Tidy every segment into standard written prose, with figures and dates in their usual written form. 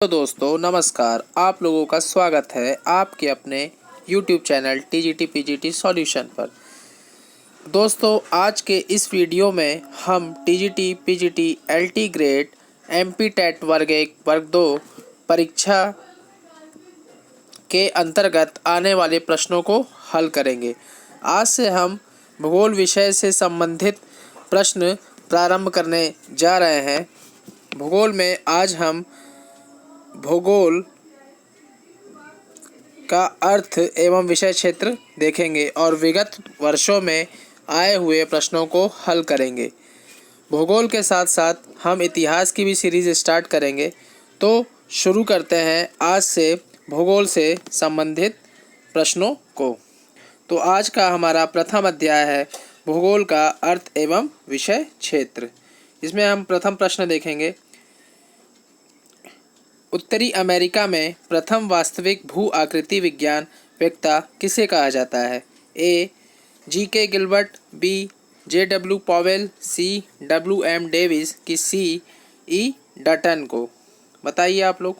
तो दोस्तों नमस्कार, आप लोगों का स्वागत है आपके अपने YouTube channel TGT PGT solution पर। दोस्तों आज के इस वीडियो में हम TGT PGT LT grade MP TET वर्ग 1 वर्ग 2 परीक्षा के अंतर्गत आने वाले प्रश्नों को हल करेंगे। आज से हम भूगोल विषय से संबंधित प्रश्न प्रारंभ करने जा रहे हैं। भूगोल में आज हम भूगोल का अर्थ एवं विषय क्षेत्र देखेंगे और विगत वर्षों में आए हुए प्रश्नों को हल करेंगे। भूगोल के साथ साथ हम इतिहास की भी सीरीज़ स्टार्ट करेंगे। तो शुरू करते हैं आज से भूगोल से संबंधित प्रश्नों को। तो आज का हमारा प्रथम अध्याय है भूगोल का अर्थ एवं विषय क्षेत्र। इसमें हम प्रथम प्रश्न देखेंगे। उत्तरी अमेरिका में प्रथम वास्तविक भू आकृति विज्ञान वेत्ता किसे कहा जाता है? A. G.K. Gilbert, B. J.W. Powell, C. W.M. Davis की सी. E. डटन को। बताइए आप लोग।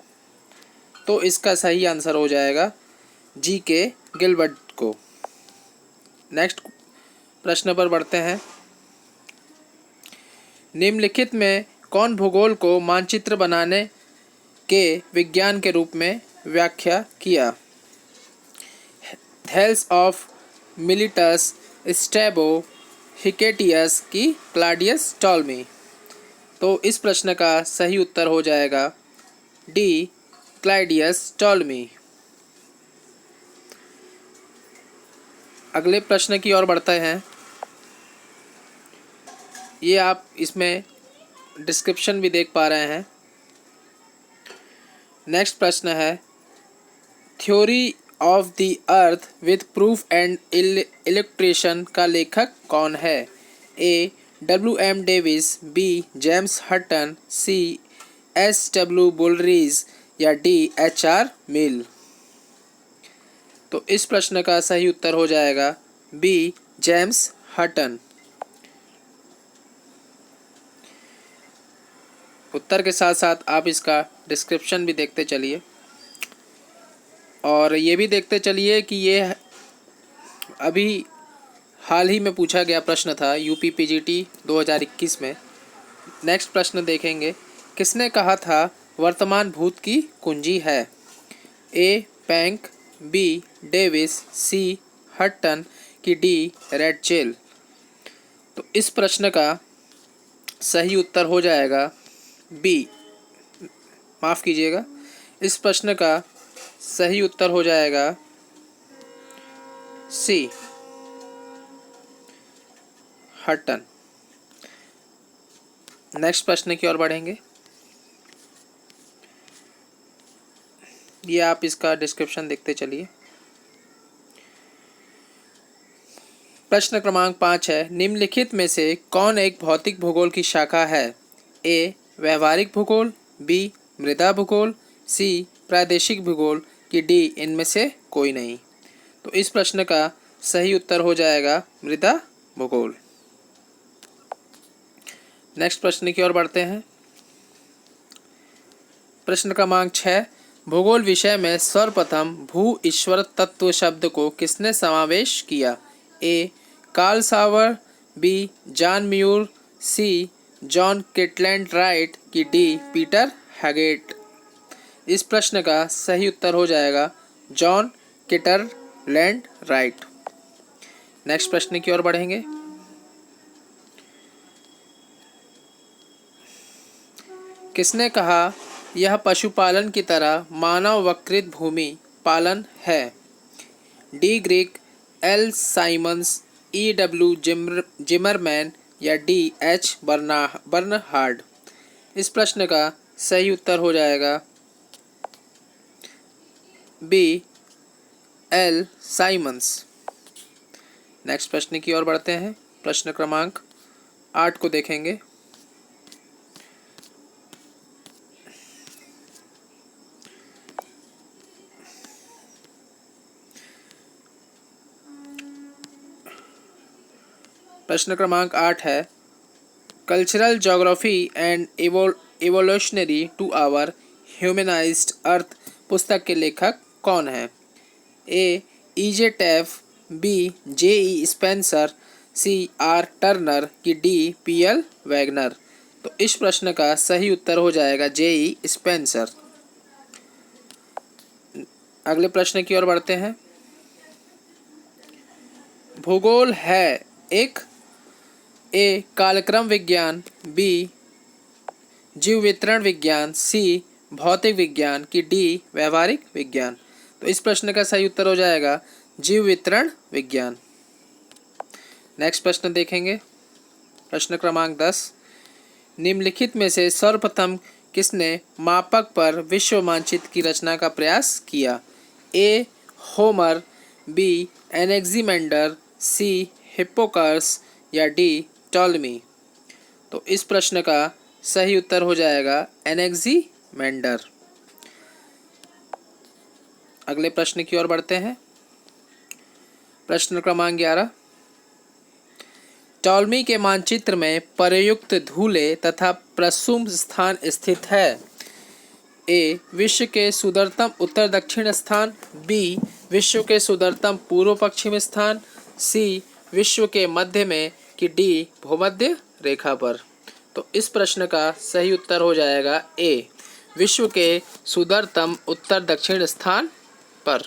तो इसका सही आंसर हो जाएगा G.K. गिलबर्ट को। नेक्स्ट प्रश्न पर बढ़ते हैं। निम्नलिखित में कौन भूगोल को मानचित्र बनाने के विज्ञान के रूप में व्याख्या किया? थेल्स ऑफ मिलिटस, स्ट्रैबो, हिकेटियस की क्लॉडियस टॉलमी। तो इस प्रश्न का सही उत्तर हो जाएगा डी. Claudius Ptolemy. अगले प्रश्न की ओर बढ़ते हैं। ये आप इसमें डिस्क्रिप्शन भी देख पा रहे हैं। नेक्स्ट प्रश्न है theory of the earth with proof and illustration का लेखक कौन है? A. W.M. Davis, B. James Hutton, C. S.W. बुलरीज या डी. H.R. मिल। तो इस प्रश्न का सही उत्तर हो जाएगा बी. जेम्स हटन। उत्तर के साथ साथ आप इसका डिस्क्रिप्शन भी देखते चलिए और ये भी देखते चलिए कि ये अभी हाल ही में पूछा गया प्रश्न था यूपी पीजीटी 2021 में। नेक्स्ट प्रश्न देखेंगे। किसने कहा था वर्तमान भूत की कुंजी है? ए. पैंक, बी. डेविस, सी. हटन की डी. रेडचेल। तो इस प्रश्न का सही उत्तर हो जाएगा बी. माफ़ कीजिएगा, इस प्रश्न का सही उत्तर हो जाएगा सी. हटन। नेक्स्ट प्रश्न की ओर बढ़ेंगे। ये आप इसका डिस्क्रिप्शन देखते चलिए। प्रश्न क्रमांक 5 है निम्नलिखित में से कौन एक भौतिक भूगोल की शाखा है? ए. व्यवहारिक भूगोल, बी. मृदा भूगोल, सी. प्रादेशिक भूगोल की डी. इनमें से कोई नहीं। तो इस प्रश्न का सही उत्तर हो जाएगा मृदा भूगोल। नेक्स्ट प्रश्न की ओर बढ़ते हैं। प्रश्न क्रमांक 6 भूगोल विषय में सर्वप्रथम भू ईश्वर तत्व शब्द को किसने समावेश किया? ए. कार्ल सावर, बी. जॉन म्यूर, सी. जॉन किटलैंड राइट की डी. Peter Haggett. इस प्रश्न का सही उत्तर हो जाएगा जॉन किटलैंड राइट। नेक्स्ट प्रश्न की ओर बढ़ेंगे। किसने कहा यह पशुपालन की तरह मानव वक्रित भूमि पालन है? D. Grigg, L. Symons, E.W. Zimmermann या डी. H. बर्नहार्ड। इस प्रश्न का सही उत्तर हो जाएगा बी. एल. साइमंस। नेक्स्ट प्रश्न की ओर बढ़ते हैं। प्रश्न क्रमांक 8 को देखेंगे। प्रश्न क्रमांक 8 है cultural geography and evolutionary to our humanized earth पुस्तक के लेखक कौन हैं? A. E.J. Taaffe, B. J.E. Spencer, C. R. Turner की डी. P.L. वैगनर। तो इस प्रश्न का सही उत्तर हो जाएगा J.E. स्पेंसर। अगले प्रश्न की ओर बढ़ते हैं। भूगोल है एक ए. कालक्रम विज्ञान, बी. जीव वितरण विज्ञान, सी. भौतिक विज्ञान की डी. व्यवहारिक विज्ञान। तो इस प्रश्न का सही उत्तर हो जाएगा जीव वितरण विज्ञान। नेक्स्ट प्रश्न देखेंगे। प्रश्न क्रमांक 10। निम्नलिखित में से सर्वप्रथम किसने मापक पर विश्व मानचित्र की रचना का प्रयास किया? ए. Homer, B. एनेक्सिमेंडर, सी. हिप्पोकर्स या डी. टॉलमी। तो इस प्रश्न का सही उत्तर हो जाएगा एनेक्सिमेंडर। अगले प्रश्न की ओर बढ़ते हैं। प्रश्न क्रमांक 11। टॉलमी के मानचित्र में प्रयुक्त धूले तथा प्रसुम स्थान स्थित है? ए. विश्व के सुदूरतम उत्तर दक्षिण स्थान, बी. विश्व के सुदूरतम पूर्व पश्चिम स्थान, सी. विश्व के मध्य में कि डी. भूमध्य रेखा पर। तो इस प्रश्न का सही उत्तर हो जाएगा ए. विश्व के सुदूरतम उत्तर दक्षिण स्थान पर।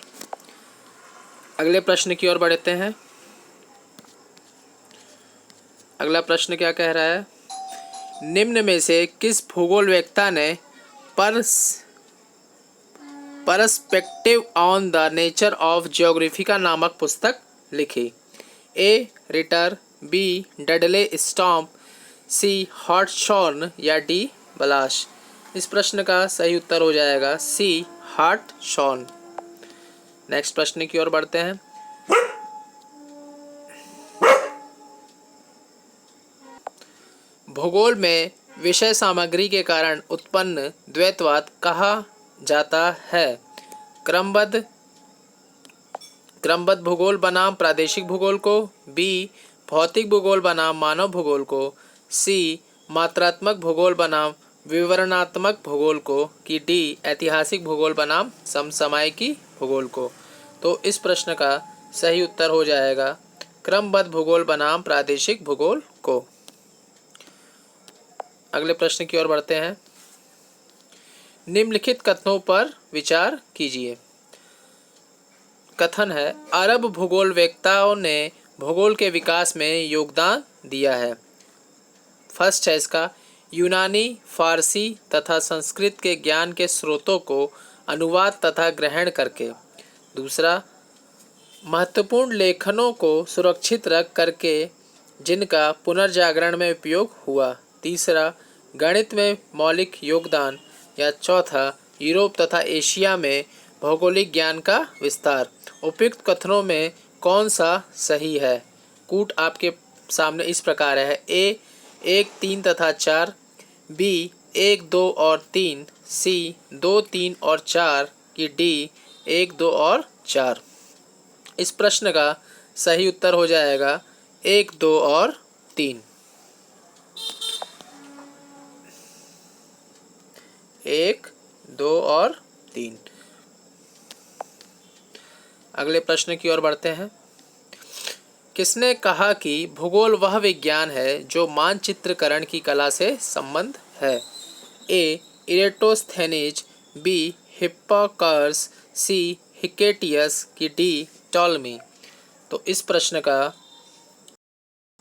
अगले प्रश्न की ओर बढ़ते हैं। अगला प्रश्न क्या कह रहा है? निम्न में से किस भूगोलवेत्ता ने perspective on the nature of geography नामक पुस्तक लिखी? A. Ritter, B. Dudley Stamp, C. Hartshorne या डी. बलाश। इस प्रश्न का सही उत्तर हो जाएगा सी. हॉटशॉर्न। नेक्स्ट प्रश्न की ओर बढ़ते हैं। भूगोल में विषय सामग्री के कारण उत्पन्न द्वैतवाद कहा जाता है? क्रमबद्ध भूगोल बनाम प्रादेशिक भूगोल को, बी. भौतिक भूगोल बनाम मानव भूगोल को, सी. मात्रात्मक भूगोल बनाम विवरणात्मक भूगोल को कि डी. ऐतिहासिक भूगोल बनाम समसामयिकी भूगोल को। तो इस प्रश्न का सही उत्तर हो जाएगा क्रमबद्ध भूगोल बनाम प्रादेशिक भूगोल को। अगले प्रश्न की ओर बढ़ते हैं। निम्नलिखित कथनों पर विचार कीजिए। कथन है, अरब भूगोलवेत्ताओं ने भूगोल के विकास में योगदान दिया है। फर्स्ट है इसका, यूनानी, फारसी तथा संस्कृत के ज्ञान के स्रोतों को अनुवाद तथा ग्रहण करके। दूसरा, महत्वपूर्ण लेखनों को सुरक्षित रख करके जिनका पुनर्जागरण में उपयोग हुआ। तीसरा, गणित में मौलिक योगदान। या चौथा, यूरोप तथा एशिया में भौगोलिक ज्ञान का विस्तार। उपयुक्त कथनों में कौन सा सही है? कूट आपके सामने इस प्रकार है। ए 1, 3 तथा 4, बी 1, 2 और 3, सी 2, 3 और 4 की डी 1, 2 और 4। इस प्रश्न का सही उत्तर हो जाएगा 1, 2 और 3। 1, 2 और 3। अगले प्रश्न की ओर बढ़ते हैं। किसने कहा कि भूगोल वह विज्ञान है जो मानचित्रकरण की कला से संबंध है? ए. इरेटोस्थेनीज, बी. हिप्पार्कस, सी. हिकेटियस की डी. टॉलमी। तो इस प्रश्न का